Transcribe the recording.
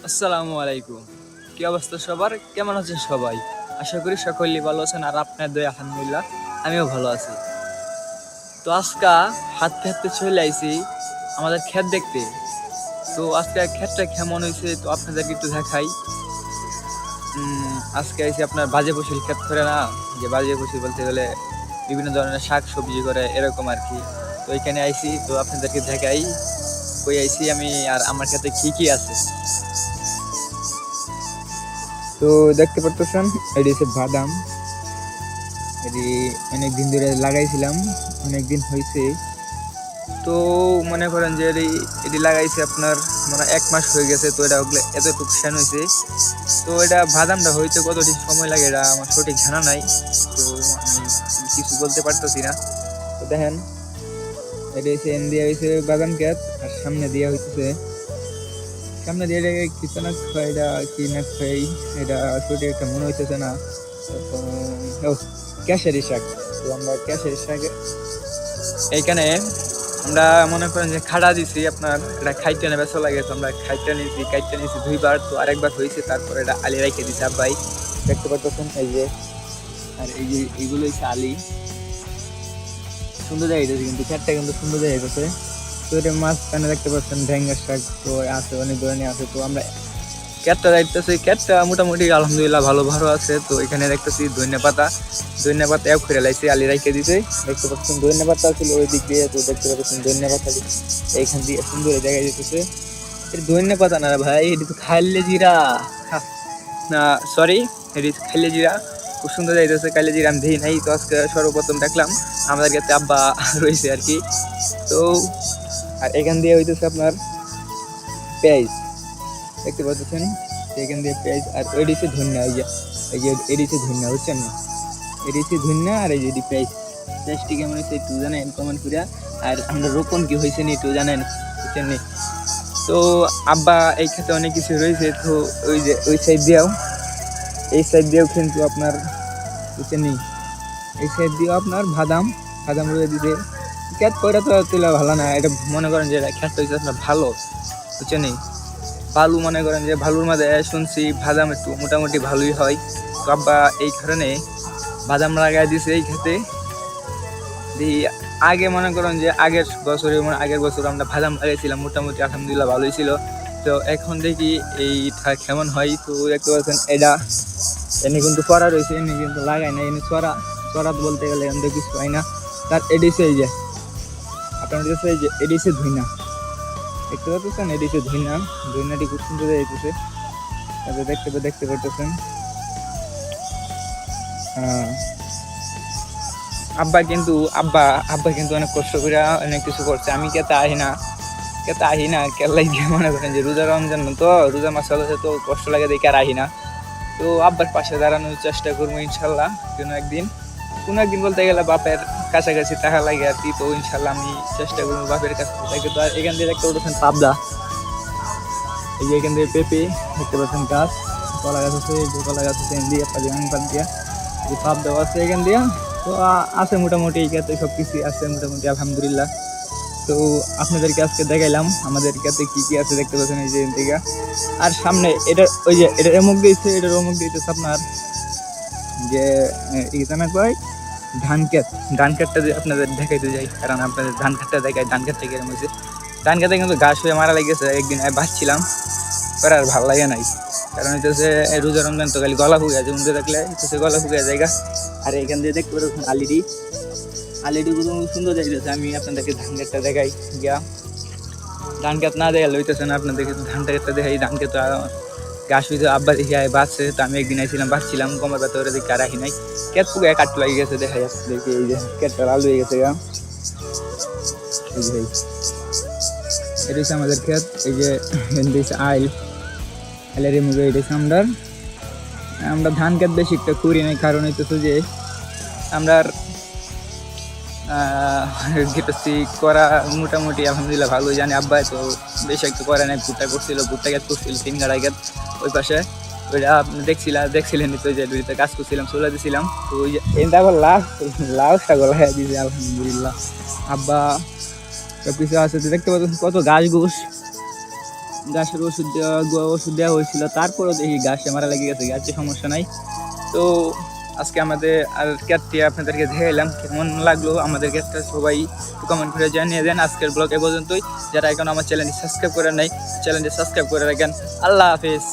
আসসালামু আলাইকুম। কি অবস্থা সবার? কেমন আছেন সবাই? আশা করি সকলেই ভালো আছেন আর আপনার দয়ায় আলহামদুলিল্লাহ আমিও ভালো আছি। তো আজকা হাঁটতে হাঁটতে চলে আইছি আমাদের ক্ষেত দেখতে। তো আজকে ক্ষেতটা কেমন হয়েছে তো আপনাদেরকে একটু দেখাই। আজকে আইছি আপনার বাজে ফসল ক্ষেত করে না, যে বাজে ফসল বলতে গেলে বিভিন্ন ধরনের শাক সবজি করে এরকম আর কি। তো এখানে আইছি তো আপনাদেরকে দেখাই কই আইছি আমি আর আমার ক্ষেতে কি কি আছে। তো দেখতে পারতেছেন এটি হচ্ছে বাদাম। এটি অনেকদিন ধরে লাগাইছিলাম, অনেকদিন হয়েছে। তো মনে করেন যে এটি লাগাইছে আপনার মানে 1 মাস হয়ে গেছে। তো এটা এতটুকু সেন হয়েছে। তো এটা বাদামটা হইতে কতটি সময় লাগে এটা আমার সঠিক জানা নাই। তো আমি কিছু বলতে পারতেছি না। তো দেখেন এটি হচ্ছে এন দিয়া হয়েছে বাদাম ক্ষেত, আর সামনে দিয়া হইতেছে সামনে দিয়ে এটাকে কিছু না খাই, এটা কি না খাই এটা সঠিক একটা মনে হইতেছে না। ও ক্যাশারি শাক। তো আমরা ক্যাশারি শাক এইখানে আমরা মনে করেন যে খাড়া দিছি আপনার এটা খাইতে না বেসা লাগে। তো আমরা কাইটটা নিয়েছি 2বার। তো আরেকবার হয়েছে, তারপর এটা আলি রাইখে দিছে আব্বাই। দেখতে পারতেছেন এই যে, আর এই যে এইগুলো হচ্ছে আলি। সুন্দর যাইতেছে, কিন্তু ক্ষেতটা কিন্তু সুন্দর যাইতেছে। তো এটা মাঝখানে দেখতে পাচ্ছেন ঢেঙ্গার শাক তো আছে, অনেক ধরনের আছে। তো আমরা ক্যাটটা দেখতেছি, ক্যাটটা মোটামুটি আলহামদুলিল্লাহ ভালো ভালো আছে। তো এখানে দেখতেছি ধনিয়া পাতা এক করে লাইছে আলি রাইখে দিছে। দেখতে পাচ্ছেন ধনিয়া পাতা ছিল ওই দিক দিয়ে, তো দেখতে পাচ্ছেন ধনিয়া পাতা এইখান দিয়ে সুন্দর দেখা যেতেছে। এটা ধনিয়া পাতা না রে ভাই, এটা তো খাইলে জিরা। না সরি, এটি খাইলে জিরা। খুব সুন্দর যাইতেছে খাইলে জিরা, আমি দেখি নাই। তো আজকে সর্বপ্রথম দেখলাম আমাদের কাছে আব্বা রয়েছে আর কি। তো আর এখান দিয়ে হইতেছে আপনার পেঁয়াজ, দেখতে পাচ্ছেন এখান দিয়ে পেঁয়াজ। আর ওই দিচ্ছে ধনিয়া, এই যে এডিছে ধনিয়া, বুঝছেন না? এডিছে ধনিয়া আর এই যে পেঁয়াজ। পেঁয়াজটি কেমন হয়েছে একটু জানেন কমেন্ট করে। আর আমরা রোপণ কি হয়েছে নি একটু জানেন, বুঝছেন নি? তো আব্বা এই ক্ষেত্রে অনেক কিছু রয়েছে। তো ওই যে ওই সাইড দিয়েও, এই সাইড দিয়েও কিন্তু আপনার বুঝছেন নি, এই সাইড দিয়েও আপনার বাদাম বাদাম রয়ে দিতে। ক্যাট পয়টা তো তুলা ভালো না, এটা মনে করেন যে ক্ষেতটা হয়েছে আপনার ভালো, বুঝছেন নি? বালু মনে করেন যে বালুর মাঝে শুনছি বাদাম একটু মোটামুটি ভালোই হয়। তো আব্বা এই কারণে বাদাম লাগাই দিছে এই ক্ষেতে। আগে মনে করেন যে আগের বছর আমরা বাদাম লাগাইছিলাম, মোটামুটি আলহামদুলিল্লাহ ভালোই ছিল। তো এখন দেখি এইটা কেমন হয়। তো দেখতে পাচ্ছেন এটা এনে কিন্তু চড়া রয়েছে, এনে কিন্তু লাগাই না। এনে চড়া চড়া বলতে গেলে এমন কিছু হয় না। তার এডিসে এই যে আপনার কাছে এই যে এডিসে ধুইনা দেখতে পাচ্ছেন, এডিসে ধুইনাটি খুব সুন্দর যাইতেছে। দেখতে পাচ্ছেন। আব্বা কিন্তু অনেক কষ্ট করে অনেক কিছু করছে। আমি কেতে আহি না কেলাই দিয়ে মনে করেন যে রোজা রমজান তো রোজা মাস চলেছে, তো কষ্ট লাগে দেখে আর আহি না। তো আব্বার পাশে দাঁড়ানোর চেষ্টা করবো ইনশাল্লাহ কোনো একদিন বলতে গেলে বাপের কাছাকাছি টাকা লাগে আর কি। তো ইনশাল্লাহ আমি চেষ্টা করবো বাপের কাছে থেকে। তো এখান দিয়ে দেখতে পাচ্ছেন পাবদা, এই যে এখান দিয়ে পেঁপে দেখতে পাচ্ছেন গাছ, কলা গাছ আছে, কলা গাছ আছে এখান দিয়ে দিয়া যে পাবদা আছে এখান দিয়া। তো আছে মোটামুটি এই ক্ষেত্রে সব কিছু আছে মোটামুটি আলহামদুলিল্লাহ। তো আপনাদেরকে আজকে দেখাইলাম আমাদের কাছে কি কি আছে, দেখতে পাচ্ছেন এই যে দিকে। আর সামনে এটা ওই যে এটার অমুক দিয়েছে আপনার যে ইজানা কয় ধান ক্ষেতটা যদি আপনাদের দেখাইতে যাই, কারণ আপনাদের ধান ক্ষেতটা দেখায় ধান ক্ষেতটা কিরম হয়েছে। ধান ক্ষেতে কিন্তু ঘাস হয়ে মারা লেগেছে। একদিন বাঁচছিলাম পরে আর ভালো লাগে নাই, কারণ হইতেছে রোজা রমজান তো খালি গলা ফুগে আছে, উন্দে দেখলে হইতেছে গলা ফুগে জায়গা। আর এখান দিয়ে দেখতে পাচ্ছেন আলিডি গুলো সুন্দর যাইতেছে। আমি আপনাদেরকে ধান ক্ষেতটা দেখাই গিয়া। ধান ক্ষেত না দেখালে হইতেছে না, আপনাদেরকে ধান ক্ষেতটা দেখাই। ধান ক্ষেত গাছ হইতে আব্বা দেখে বাঁচছে। তো আমি একদিন আইছিলাম বাঁচছিলাম, কমার ভেতরে দেখে আর রাখি নাই। ক্ষেত পুকে কাটতে লাগে গেছে, দেখা যাচ্ছে দেখি এই যে ক্ষেতটা লাল হয়ে গেছে গা। এই যে এটা হচ্ছে আমাদের ক্ষেত। এই যে আইলের মুখে এটা হচ্ছে আমরা ধান ক্ষেত বেশি একটা করি নাই, কারণ হইতেছে যে আমরা গেতেছি করা মোটামুটি আলহামদুলিল্লাহ ভালোই জানি। আব্বাই তো বেশি একটু করে নাই, ভুট্টা ক্ষেত করছিল 3 গাড়া ক্ষেত ওই পাশে। ওইটা আপনি দেখছিলেন তো, ওই যে কাজ করছিলাম, চলে দিয়েছিলাম। তো ওই যে এটা আবার লাউ শাক লাগাই দিয়েছে আলহামদুলিল্লাহ। আব্বা সব কিছু আছে, দেখতে পাচ্ছেন কত ঘাস ঘুষ। ঘাসের ওষুধ দেওয়া হয়েছিল, তারপরেও দেখি ঘাসে মারা লেগে গেছে, গাছে সমস্যা নাই। তো আজকে আমাদের আর ক্যাটটি আপনাদেরকে দেখাইলাম, কেমন লাগলো আমাদের ক্যাটটা সবাই কমেন্ট করে জানিয়ে দেন। আজকের ব্লগ এ পর্যন্তই। যারা এখন আমার চ্যানেলটি সাবস্ক্রাইব করেন নাই, চ্যানেলটি সাবস্ক্রাইব করে রাখেন। আল্লাহ হাফেজ।